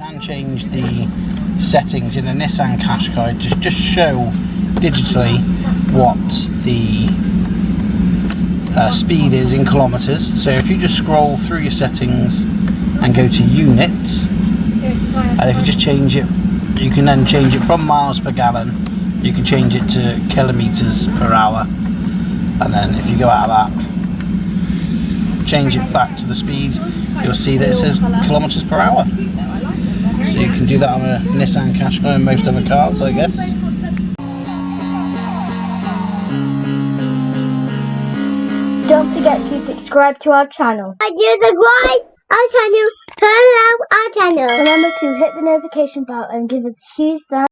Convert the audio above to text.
can change the settings in a Nissan Qashqai to just show digitally what the speed is in kilometres. So if you just scroll through your settings and go to units, and if you just change it, you can then change it from miles per gallon, you can change it to kilometres per hour, and then if you go out of that, change it back to the speed, you'll see that it says kilometres per hour. So you can do that on a Nissan Qashqai and most other cars, I guess. Don't forget to subscribe to our channel. Subscribe our channel, turn on our channel. Remember to hit the notification bell and give us a huge thumbs up.